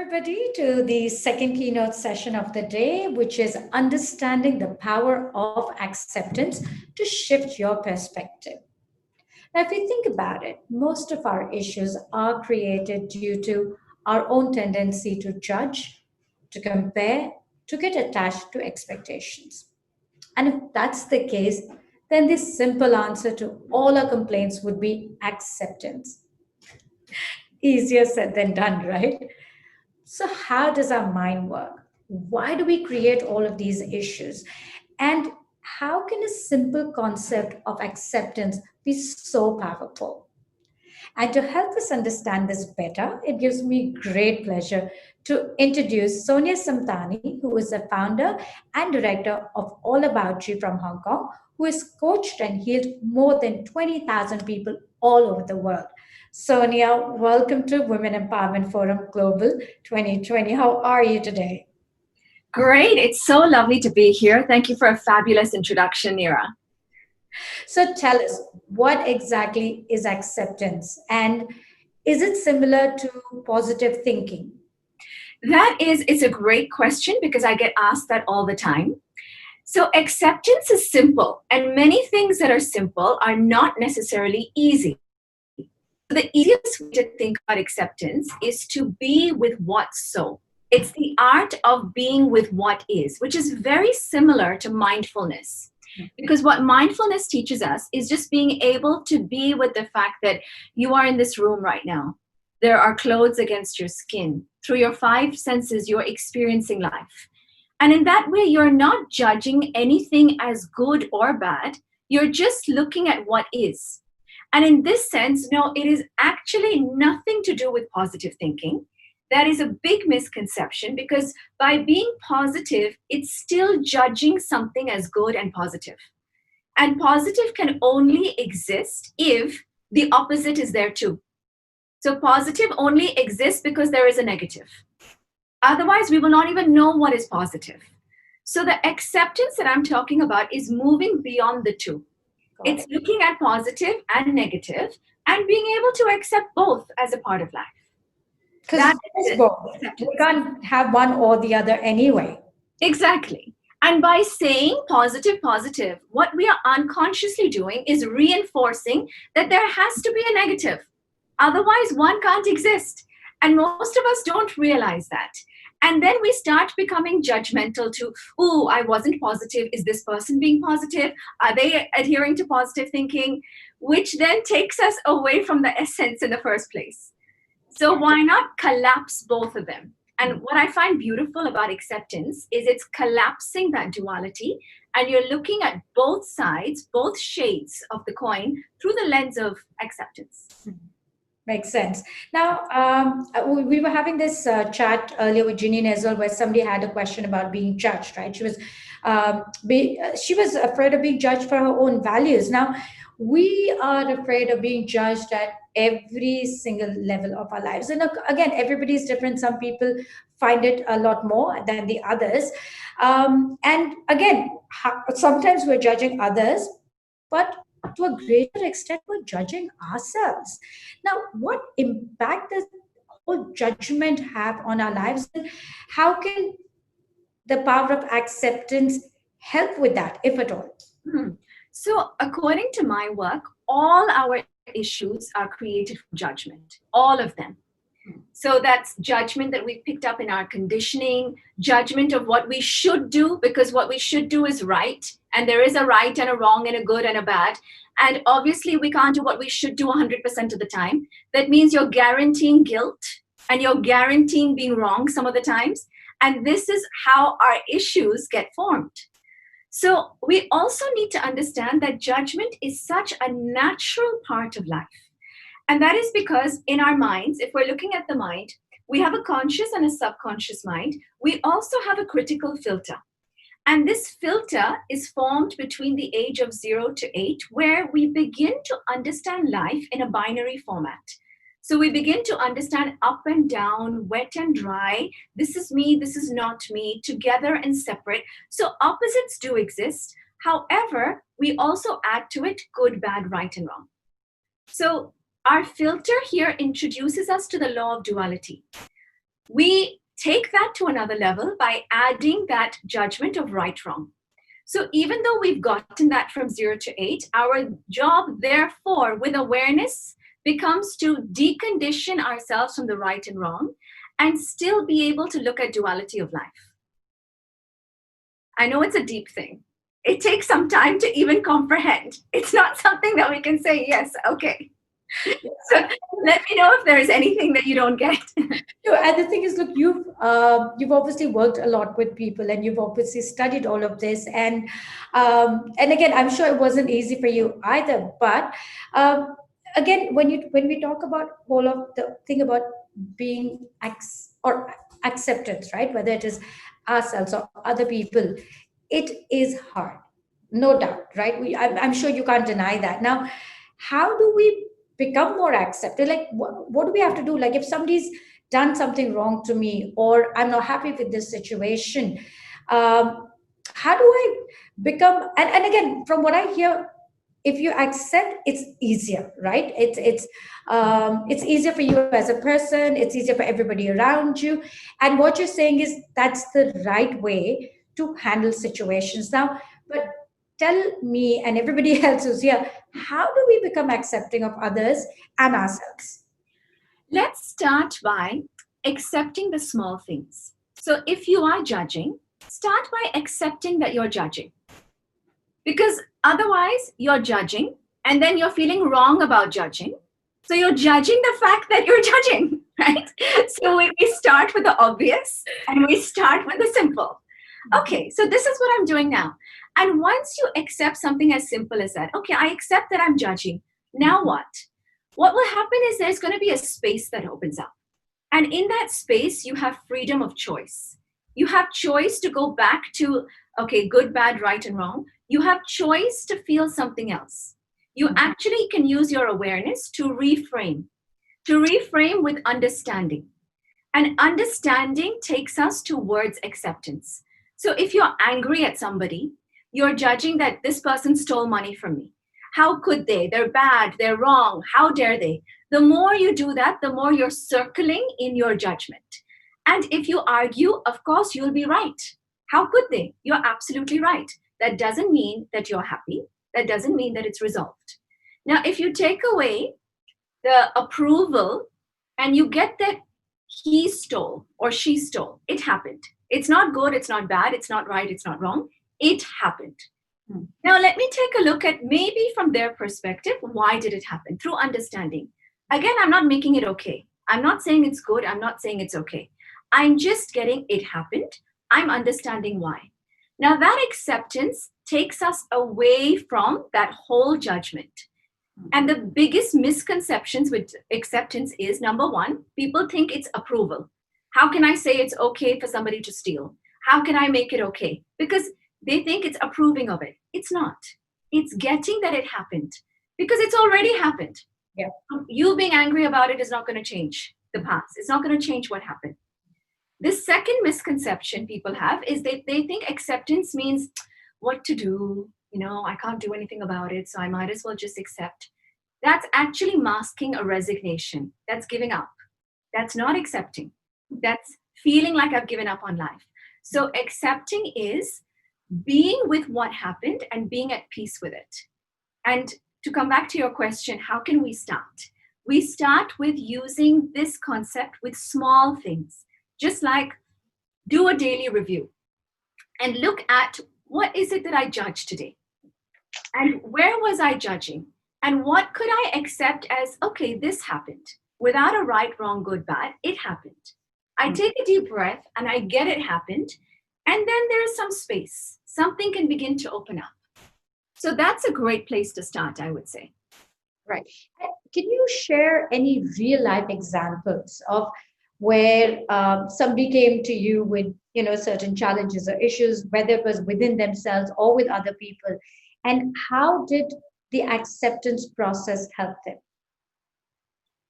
everybody, to the second keynote session of the day, which is understanding the power of acceptance to shift your perspective. Now, if you think about it, most of our issues are created due to our own tendency to judge, to compare, to get attached to expectations. And if that's the case, then the simple answer to all our complaints would be acceptance. Easier said than done, right? So, how does our mind work? Why do we create all of these issues? And how can a simple concept of acceptance be so powerful? And to help us understand this better, it gives me great pleasure to introduce Sonia Samtani, who is the founder and director of All About You from Hong Kong, who has coached and healed more than 20,000 people all over the world. Sonia, welcome to Women Empowerment Forum Global 2020. How are you today? Great. It's so lovely to be here. Thank you for a fabulous introduction, Neera. So tell us, what exactly is acceptance? And is it similar to positive thinking? It's a great question because I get asked that all the time. So acceptance is simple, and many things that are simple are not necessarily easy. The easiest way to think about acceptance is to be with what's so. It's the art of being with what is, which is very similar to mindfulness. Because what mindfulness teaches us is just being able to be with the fact that you are in this room right now. There are clothes against your skin. Through your 5 senses, you're experiencing life. And in that way, you're not judging anything as good or bad. You're just looking at what is. And in this sense, no, it is actually nothing to do with positive thinking. That is a big misconception because by being positive, it's still judging something as good and positive. And positive can only exist if the opposite is there too. So positive only exists because there is a negative. Otherwise, we will not even know what is positive. So the acceptance that I'm talking about is moving beyond the two. It's looking at positive and negative and being able to accept both as a part of life. Because we can't have one or the other anyway. Exactly. And by saying positive, positive, what we are unconsciously doing is reinforcing that there has to be a negative. Otherwise, one can't exist. And most of us don't realize that. And then we start becoming judgmental to, oh, I wasn't positive. Is this person being positive? Are they adhering to positive thinking? Which then takes us away from the essence in the first place. So why not collapse both of them? And what I find beautiful about acceptance is it's collapsing that duality, and you're looking at both sides, both shades of the coin through the lens of acceptance. Makes sense. Now, we were having this chat earlier with Ginny Nezel where somebody had a question about being judged, right? She was afraid of being judged for her own values. Now, we are afraid of being judged at every single level of our lives. And again, everybody's different. Some people find it a lot more than the others. And again, sometimes we're judging others, but to a greater extent, we're judging ourselves. Now, what impact does whole judgment have on our lives? And how can the power of acceptance help with that, if at all? So according to my work, all our issues are created from judgment, all of them. So that's judgment that we picked up in our conditioning, judgment of what we should do, because what we should do is right. And there is a right and a wrong and a good and a bad. And obviously we can't do what we should do 100% of the time. That means you're guaranteeing guilt and you're guaranteeing being wrong some of the times. And this is how our issues get formed. So we also need to understand that judgment is such a natural part of life. And that is because in our minds, if we're looking at the mind, we have a conscious and a subconscious mind. We also have a critical filter. And this filter is formed between the age of 0 to 8, where we begin to understand life in a binary format. So we begin to understand up and down, wet and dry. This is me, this is not me, together and separate. So opposites do exist. However, we also add to it good, bad, right, and wrong. So our filter here introduces us to the law of duality. We take that to another level by adding that judgment of right, wrong. So even though we've gotten that from 0 to 8, our job, therefore, with awareness becomes to decondition ourselves from the right and wrong and still be able to look at duality of life. I know it's a deep thing. It takes some time to even comprehend. It's not something that we can say, yes, okay. So let me know if there's anything that you don't get. And the thing is, look, you've obviously worked a lot with people, and you've obviously studied all of this, and again, I'm sure it wasn't easy for you either. But again, when we talk about all of the thing about being or acceptance, right? Whether it is ourselves or other people, it is hard, no doubt, right? I'm sure you can't deny that. Now, how do we become more accepted? Like, what do we have to do? Like, if somebody's done something wrong to me, or I'm not happy with this situation, um, how do I become? And again, from what I hear, if you accept, it's easier, right? It's easier for you as a person. It's easier for everybody around you. And what you're saying is that's the right way to handle situations now. But tell me and everybody else who's here, how do we become accepting of others and ourselves? Let's start by accepting the small things. So if you are judging, start by accepting that you're judging. Because otherwise, you're judging and then you're feeling wrong about judging. So you're judging the fact that you're judging, right? So we start with the obvious and we start with the simple. Okay, so this is what I'm doing now. And once you accept something as simple as that, okay, I accept that I'm judging. Now what? What will happen is there's going to be a space that opens up. And in that space, you have freedom of choice. You have choice to go back to, okay, good, bad, right, and wrong. You have choice to feel something else. You actually can use your awareness to reframe with understanding. And understanding takes us towards acceptance. So if you're angry at somebody, you're judging that this person stole money from me. How could they? They're bad, they're wrong, how dare they? The more you do that, the more you're circling in your judgment. And if you argue, of course, you'll be right. How could they? You're absolutely right. That doesn't mean that you're happy. That doesn't mean that it's resolved. Now, if you take away the approval and you get that he stole or she stole, it happened. It's not good, it's not bad, it's not right, it's not wrong. It happened. Now, let me take a look at maybe from their perspective, why did it happen? Through understanding. Again, I'm not making it okay. I'm not saying it's good. I'm not saying it's okay. I'm just getting it happened. I'm understanding why. Now, that acceptance takes us away from that whole judgment. And the biggest misconceptions with acceptance is, number one, people think it's approval. How can I say it's okay for somebody to steal? How can I make it okay? Because they think it's approving of it. It's not. It's getting that it happened because it's already happened. Yeah. You being angry about it is not going to change the past. It's not going to change what happened. The second misconception people have is they think acceptance means what to do. You know, I can't do anything about it, so I might as well just accept. That's actually masking a resignation. That's giving up. That's not accepting. That's feeling like I've given up on life. So accepting is being with what happened and being at peace with it. And to come back to your question, how can we start? We start with using this concept with small things, just like do a daily review and look at what is it that I judged today? And where was I judging? And what could I accept as, okay, this happened without a right, wrong, good, bad, it happened. I take a deep breath and I get it happened. And then there's some space. Something can begin to open up. So that's a great place to start, I would say. Right. Can you share any real life examples of where somebody came to you with, certain challenges or issues, whether it was within themselves or with other people, and how did the acceptance process help them?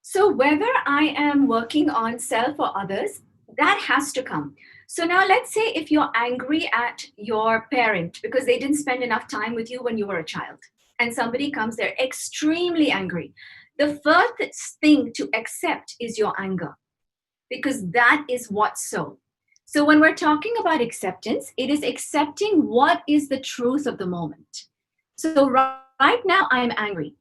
So whether I am working on self or others, that has to come. So now let's say if you're angry at your parent because they didn't spend enough time with you when you were a child, and somebody comes, they're extremely angry. The first thing to accept is your anger. because that is what's so. So when we're talking about acceptance, it is accepting what is the truth of the moment. So right now, I'm angry.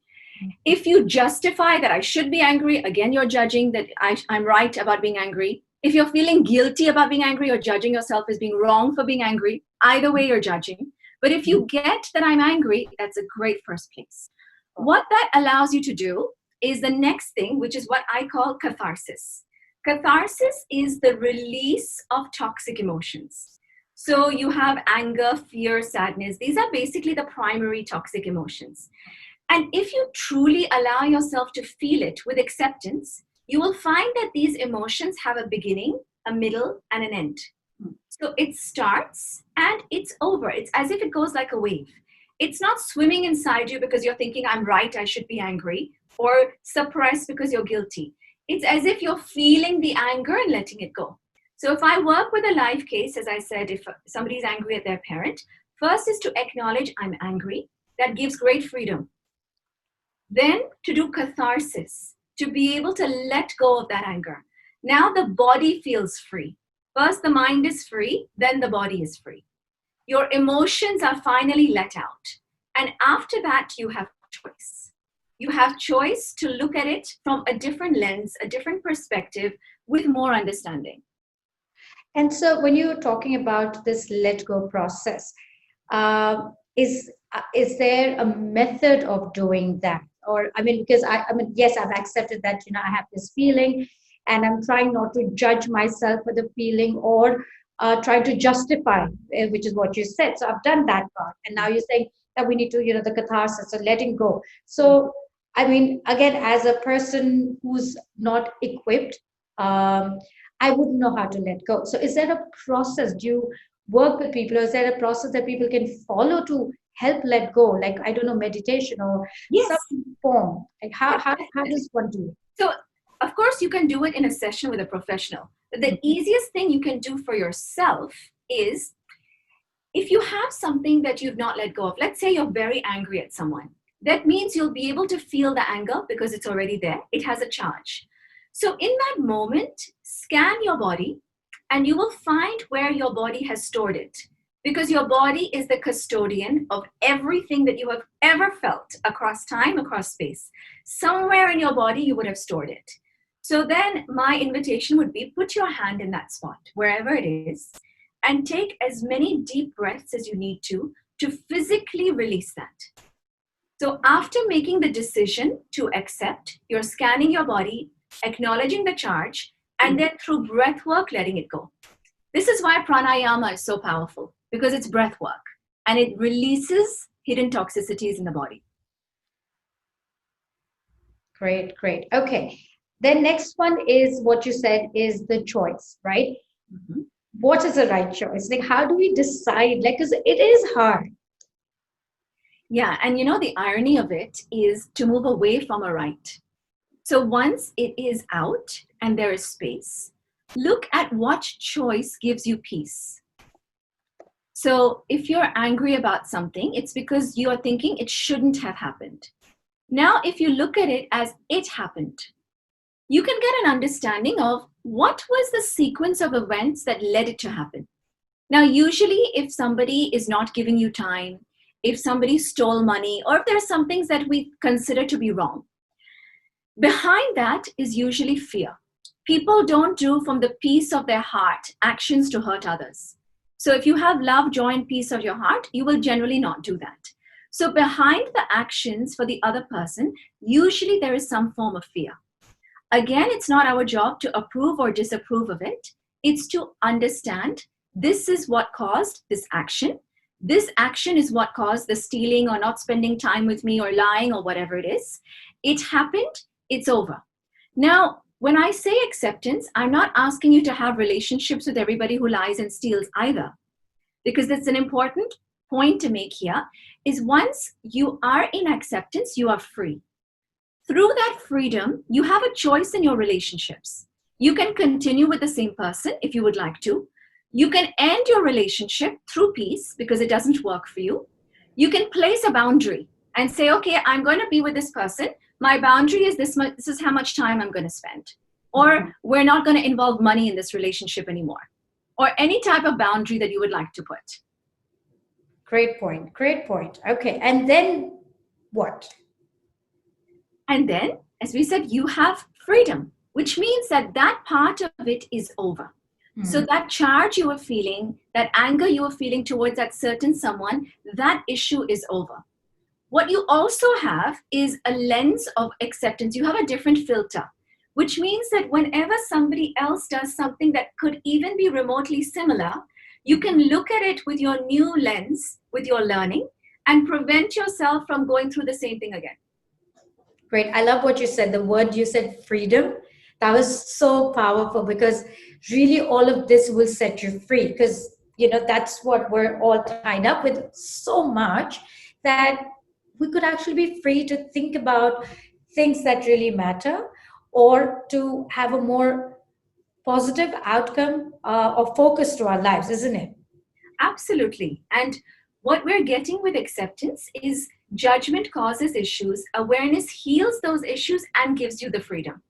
If you justify that I should be angry, again, you're judging that I'm right about being angry. If you're feeling guilty about being angry or judging yourself as being wrong for being angry, either way, you're judging. But if you get that I'm angry, that's a great first place. What that allows you to do is the next thing, which is what I call catharsis. Catharsis is the release of toxic emotions. So you have anger, fear, sadness. These are basically the primary toxic emotions. And if you truly allow yourself to feel it with acceptance, you will find that these emotions have a beginning, a middle, and an end. So it starts and it's over. It's as if it goes like a wave. It's not swimming inside you because you're thinking, I'm right, I should be angry, or suppressed because you're guilty. It's as if you're feeling the anger and letting it go. So if I work with a live case, as I said, if somebody's angry at their parent, first is to acknowledge I'm angry. That gives great freedom. Then to do catharsis, to be able to let go of that anger. Now the body feels free. First the mind is free, then the body is free. Your emotions are finally let out. And after that, you have choice. You have choice to look at it from a different lens, a different perspective, with more understanding. And so when you're talking about this let go process, is there a method of doing that? Or, I mean, because I mean, yes, I've accepted that, I have this feeling and I'm trying not to judge myself for the feeling or try to justify, which is what you said. So I've done that part. And now you're saying that we need to, the catharsis, so letting go. So, I mean, again, as a person who's not equipped, I wouldn't know how to let go. So is there a process? Do you work with people, or is there a process that people can follow to help let go? Like, I don't know, meditation or some form. Like how does one do it? So, of course, you can do it in a session with a professional. But the easiest thing you can do for yourself is, if you have something that you've not let go of, let's say you're very angry at someone, that means you'll be able to feel the anger because it's already there. It has a charge. So in that moment, scan your body and you will find where your body has stored it, because your body is the custodian of everything that you have ever felt across time, across space. Somewhere in your body, you would have stored it. So then my invitation would be, put your hand in that spot, wherever it is, and take as many deep breaths as you need to physically release that. So after making the decision to accept, you're scanning your body, acknowledging the charge, and then through breath work, letting it go. This is why pranayama is so powerful, because it's breath work and it releases hidden toxicities in the body. Great. Okay. Then next one is what you said is the choice, right? Mm-hmm. What is the right choice? Like, how do we decide? Like, because it is hard. Yeah. And the irony of it is to move away from a right. So once it is out and there is space, look at what choice gives you peace. So if you're angry about something, it's because you are thinking it shouldn't have happened. Now, if you look at it as it happened, you can get an understanding of what was the sequence of events that led it to happen. Now, usually if somebody is not giving you time, if somebody stole money, or if there are some things that we consider to be wrong, behind that is usually fear. People don't do from the peace of their heart actions to hurt others. So if you have love, joy, and peace of your heart, you will generally not do that. So behind the actions for the other person, usually there is some form of fear. Again, it's not our job to approve or disapprove of it. It's to understand this is what caused this action. This action is what caused the stealing or not spending time with me or lying or whatever it is. It happened. It's over. Now, when I say acceptance, I'm not asking you to have relationships with everybody who lies and steals either, because that's an important point to make here, is once you are in acceptance, you are free. Through that freedom, you have a choice in your relationships. You can continue with the same person if you would like to. You can end your relationship through peace because it doesn't work for you. You can place a boundary and say, okay, I'm going to be with this person. My boundary is this much, this is how much time I'm going to spend. or we're not going to involve money in this relationship anymore, or any type of boundary that you would like to put. Great point. Great point. Okay. And then what? And then, as we said, you have freedom, which means that that part of it is over. So that charge you were feeling, that anger you were feeling towards that certain someone, that issue is over. What you also have is a lens of acceptance. You have a different filter, which means that whenever somebody else does something that could even be remotely similar, you can look at it with your new lens, with your learning, and prevent yourself from going through the same thing again. Great. I love what you said. The word you said, freedom. That was so powerful, because really all of this will set you free, because that's what we're all tied up with so much, that we could actually be free to think about things that really matter, or to have a more positive outcome or focus to our lives, isn't it? Absolutely. And what we're getting with acceptance is judgment causes issues, awareness heals those issues and gives you the freedom.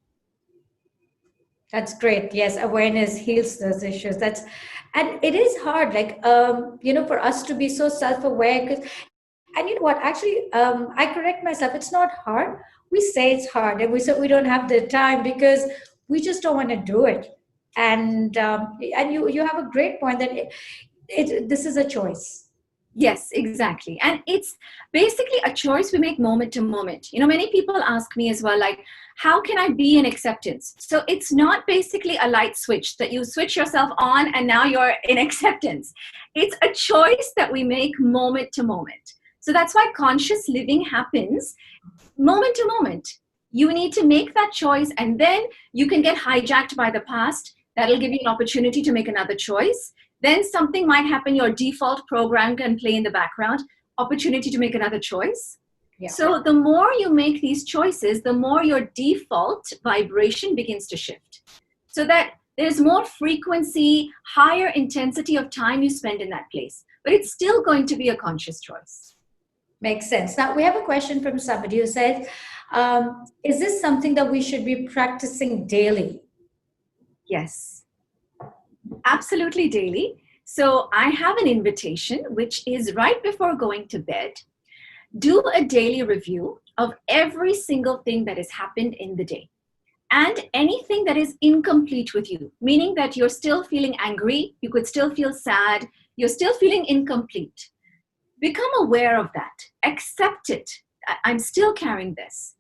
That's great. Yes, awareness heals those issues. And it is hard, for us to be so self-aware. And you know what? Actually, I correct myself. It's not hard. We say it's hard, and we say we don't have the time because we just don't want to do it. And you have a great point that this is a choice. Yes, exactly. And it's basically a choice we make moment to moment. Many people ask me as well, like, how can I be in acceptance? So it's not basically a light switch that you switch yourself on and now you're in acceptance. It's a choice that we make moment to moment. So that's why conscious living happens moment to moment. You need to make that choice, and then you can get hijacked by the past. That'll give you an opportunity to make another choice. Then something might happen, your default program can play in the background, opportunity to make another choice. Yeah. So the more you make these choices, the more your default vibration begins to shift. So that there's more frequency, higher intensity of time you spend in that place. But it's still going to be a conscious choice. Makes sense. Now, we have a question from somebody who says, is this something that we should be practicing daily? Yes. Absolutely daily. So I have an invitation, which is right before going to bed. Do a daily review of every single thing that has happened in the day and anything that is incomplete with you, meaning that you're still feeling angry, you could still feel sad, you're still feeling incomplete. Become aware of that. Accept it. I'm still carrying this.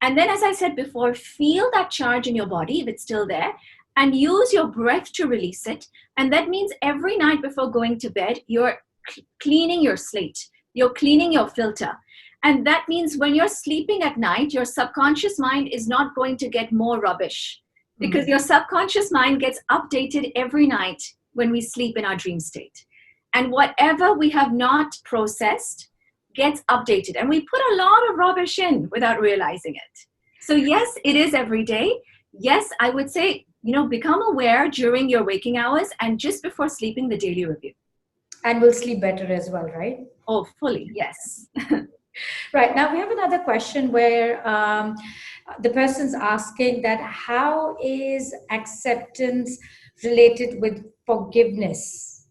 And then, as I said before, feel that charge in your body if it's still there, and use your breath to release it. And that means every night before going to bed, you're cleaning your slate. You're cleaning your filter. And that means when you're sleeping at night, your subconscious mind is not going to get more rubbish, because your subconscious mind gets updated every night when we sleep in our dream state. And whatever we have not processed gets updated. And we put a lot of rubbish in without realizing it. So yes, it is every day. Yes, I would say, become aware during your waking hours and just before sleeping, the daily review. And we'll sleep better as well, right? Oh, fully, yes. Right. Now we have another question where the person's asking that how is acceptance related with forgiveness?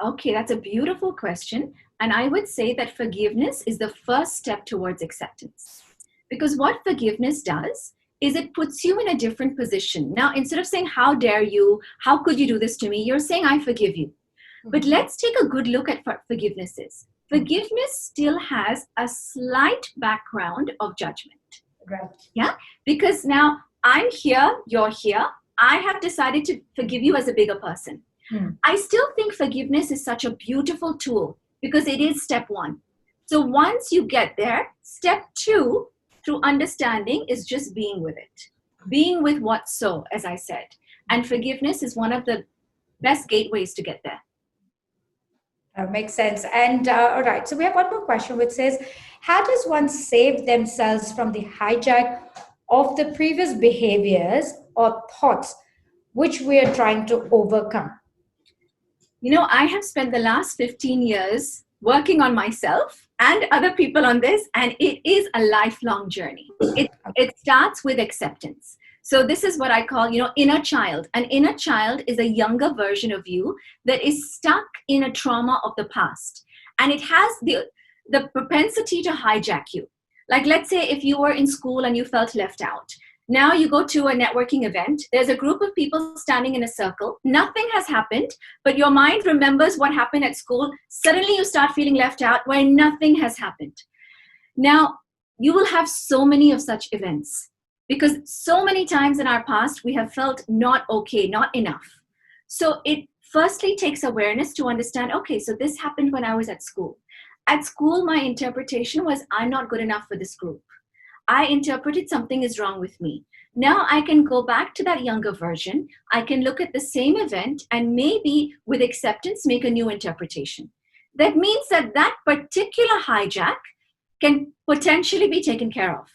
Okay, that's a beautiful question. And I would say that forgiveness is the first step towards acceptance. Because what forgiveness does is it puts you in a different position. Now, instead of saying, how dare you, how could you do this to me? You're saying, I forgive you. But let's take a good look at what forgiveness is. Forgiveness still has a slight background of judgment. Right. Yeah? Because now I'm here, you're here. I have decided to forgive you as a bigger person. I still think forgiveness is such a beautiful tool because it is step one. So once you get there, step two, through understanding, is just being with it. Being with what's so, as I said. And forgiveness is one of the best gateways to get there. That makes sense. And all right, so we have one more question which says, how does one save themselves from the hijack of the previous behaviors or thoughts which we are trying to overcome? I have spent the last 15 years working on myself and other people on this, and it is a lifelong journey. It starts with acceptance. So this is what I call, inner child. An inner child is a younger version of you that is stuck in a trauma of the past. And it has the propensity to hijack you. Like, let's say if you were in school and you felt left out. Now you go to a networking event, there's a group of people standing in a circle, nothing has happened, but your mind remembers what happened at school. Suddenly you start feeling left out where nothing has happened. Now, you will have so many of such events because so many times in our past, we have felt not okay, not enough. So it firstly takes awareness to understand, okay, so this happened when I was at school. At school, my interpretation was, I'm not good enough for this group. I interpreted something is wrong with me. Now I can go back to that younger version. I can look at the same event and maybe with acceptance, make a new interpretation. That means that that particular hijack can potentially be taken care of.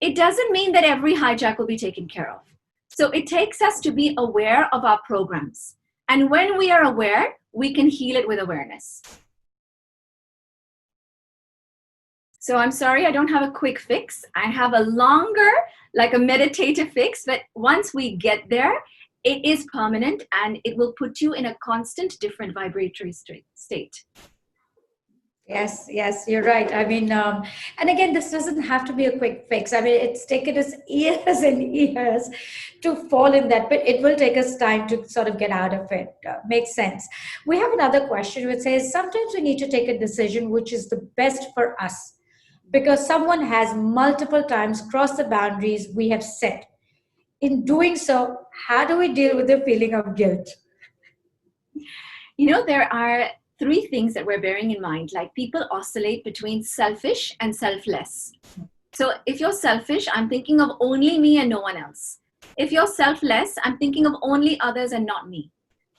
It doesn't mean that every hijack will be taken care of. So it takes us to be aware of our programs. And when we are aware, we can heal it with awareness. So I'm sorry, I don't have a quick fix. I have a longer, like a meditative fix, but once we get there, it is permanent and it will put you in a constant different vibratory state. Yes, you're right. I mean, and again, this doesn't have to be a quick fix. I mean, it's taken us years and years to fall in that, but it will take us time to sort of get out of it. Makes sense. We have another question which says, sometimes we need to take a decision which is the best for us because someone has multiple times crossed the boundaries we have set. In doing so, how do we deal with the feeling of guilt? There are three things that we're bearing in mind. Like, people oscillate between selfish and selfless. So if you're selfish, I'm thinking of only me and no one else. If you're selfless, I'm thinking of only others and not me.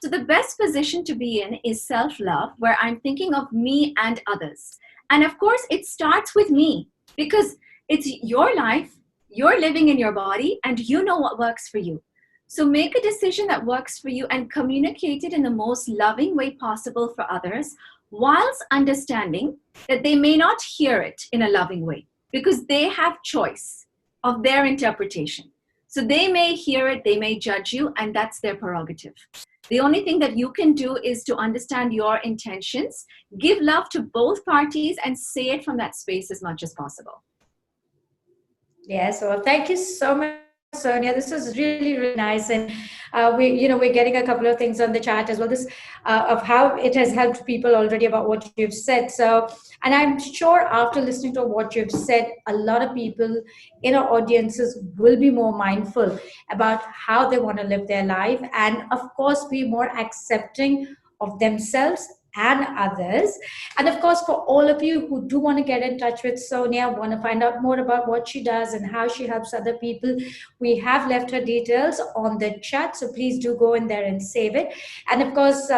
So the best position to be in is self-love, where I'm thinking of me and others. And of course, it starts with me because it's your life, you're living in your body, and you know what works for you. So make a decision that works for you and communicate it in the most loving way possible for others, whilst understanding that they may not hear it in a loving way because they have choice of their interpretation. So they may hear it, they may judge you, and that's their prerogative. The only thing that you can do is to understand your intentions, give love to both parties, and say it from that space as much as possible. Yes, well, thank you so much, Sonia. This was really, really nice, and we're getting a couple of things on the chat as well. This of how it has helped people already about what you've said. So, and I'm sure after listening to what you've said, a lot of people in our audiences will be more mindful about how they want to live their life, and of course, be more accepting of themselves and others. And of course, for all of you who do want to get in touch with Sonia, want to find out more about what she does and how she helps other people, we have left her details on the chat. So please do go in there and save it. And of course,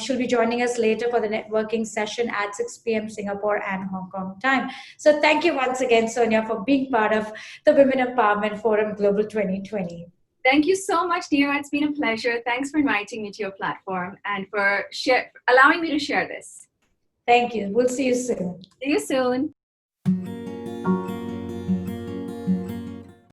she'll be joining us later for the networking session at 6 p.m. Singapore and Hong Kong time. So thank you once again, Sonia, for being part of the Women Empowerment Forum Global 2020. Thank you so much, Neera. It's been a pleasure. Thanks for inviting me to your platform and for allowing me to share this. Thank you. We'll see you soon. See you soon.